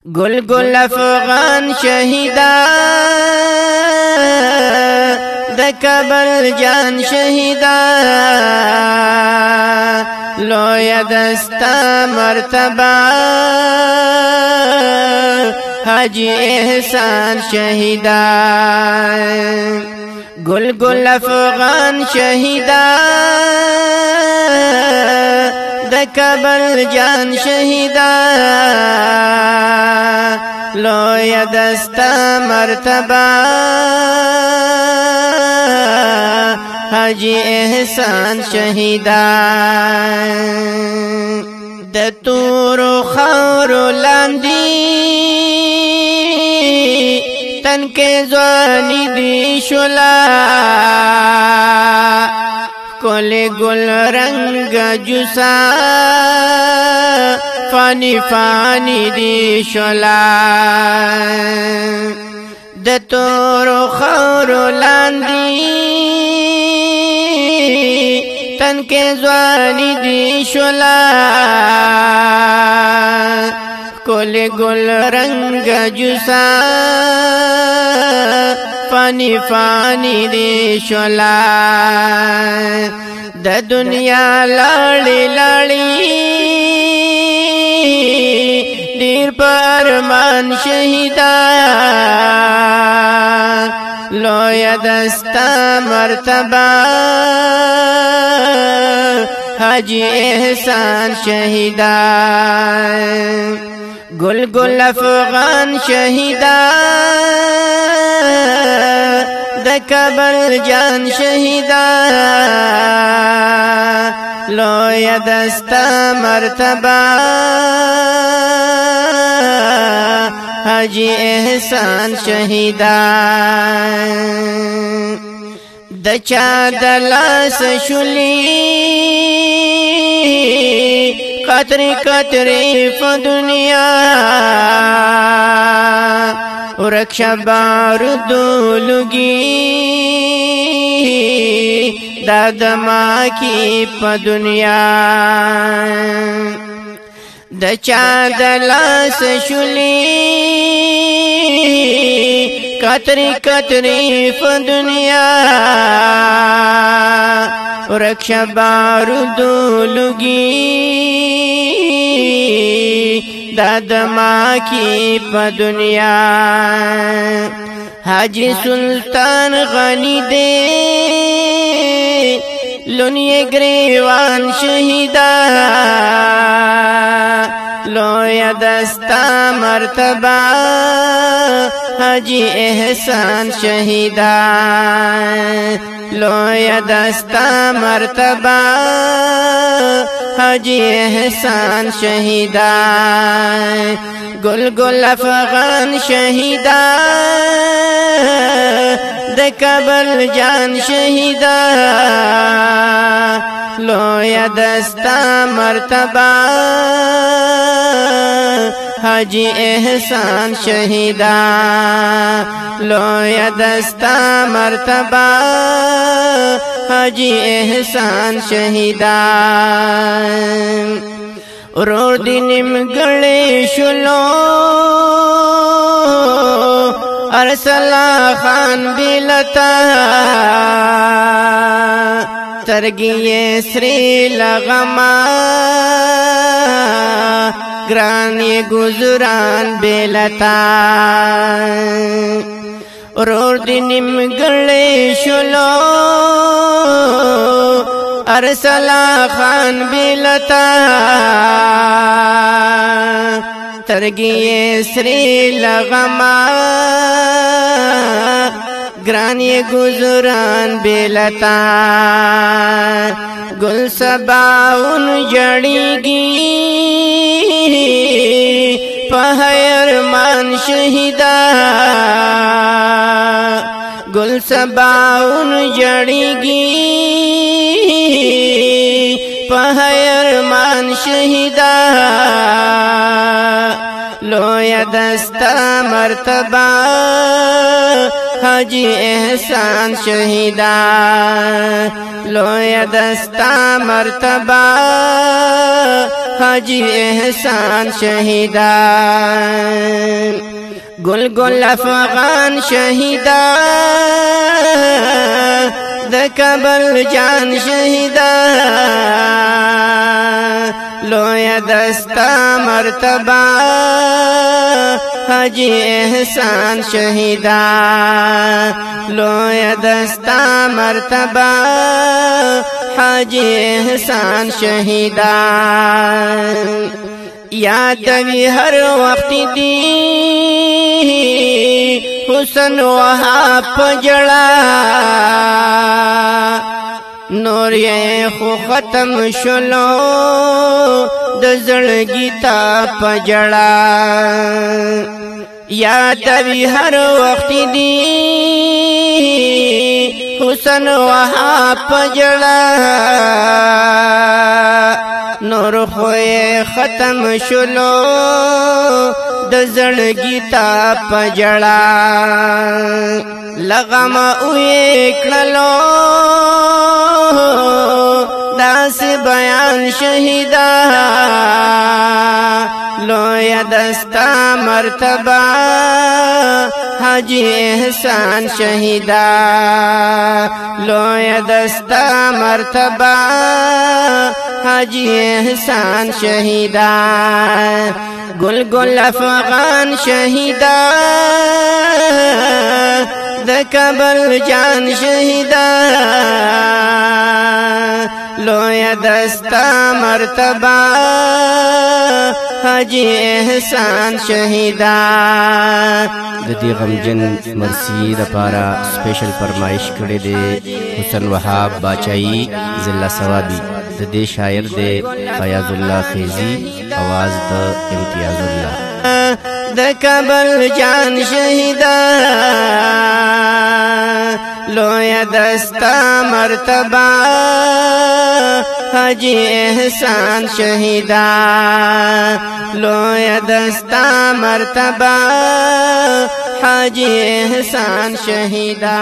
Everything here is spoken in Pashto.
گل گل افغان شهیدا د کابل جان شهیدا لویا دستا مرتبه حاجی احسان شهیدا گل گل افغان شهیدا د کابل جان شهیدا لویا دستا مرتبه حاجی احسان شهیدا د تورو خاورو لاندې تن کې ځواني دی شولا کول گل رنگ جوسا فانی فانی دی شولا د تورو خاورو لاندې تن کې ځواني دی شولا کول گل رنگ جوسا فانی فانی دی شولا د دنیا لاړی لاړی ډیر پرمان شهیدا لویا دستا مرتبه حاجی احسان شهیدا گل گل افغان شهیدا د کابل جان شهیدا لویا دستا مرتبه حاجی احسان شهیدا د چا د لاس شلی قطری قطری په دنیا ورکشا بارود لگی دادما کی په دنیا د چا د لاس شلی قطری قطری په دنیا ورکشا بارود لگی دادما کی په دنیا حاجی سلطان غنی دے لونی گریوان شهیدا لویا دستا مرتبه حاجی احسان شهیدا لویا دستا مرتبه حاجی احسان شهیدا گل گل افغان شهیدا د کابل جان شهیدا لویا دستا مرتبه حاجی احسان شهیدا لویا دستا مرتبه حاجی احسان شهیدا ورور دی نیمګړی شلو ارسلا خان بلتا ترگی سری لغما گرانی گزران بلتا ورور دی نیمګړی شلو ارسلا خان بلتا ترگی سری لغما گرانی گزران بلتا گل سباون جڑیگی پہیر مان شہیدا گل سباون جڑیگی پہیر مان شہیدا لویا دستا مرتبه حاجی احسان شهیدا لویا دستا مرتبه حاجی احسان شهیدا گل گل افغان شهیدا د کابل جان شهیدا لویا دستا مرتبہ حاجی احسان شهیدا لویا دستا مرتبہ حاجی احسان شهیدا یاد وی ہر وقت دی حسن وهاب پجڑا نور یہ خو ختم شلو د زړګي تا پجڑا یاد وی ہر وقت دی حسن وهاب پجڑا نور خوئے ختم شلو د زړګي تا پجړا لغم اوې کړلو داس بیان شهیدا لویا دستا مرتبہ حاجی احسان شهیدا لویا دستا مرتبہ حاجی احسان شهیدا گل گل افغان شهیدا د کابل جان شهیدا لویا دستا مرتبہ حاجی احسان شهیدا د دې غمجن مرثیې لپاره سپیشل فرمایش کړی دی حسن وهاب باچایي ضلع ثوابي د دې شاعر دی فیاض الله فیضی आवाज د امتیاز الله د کابل جان شهیدا لویا دستا مرتبہ حاجی احسان شهیدا لویا دستا مرتبہ حاجی احسان شهیدا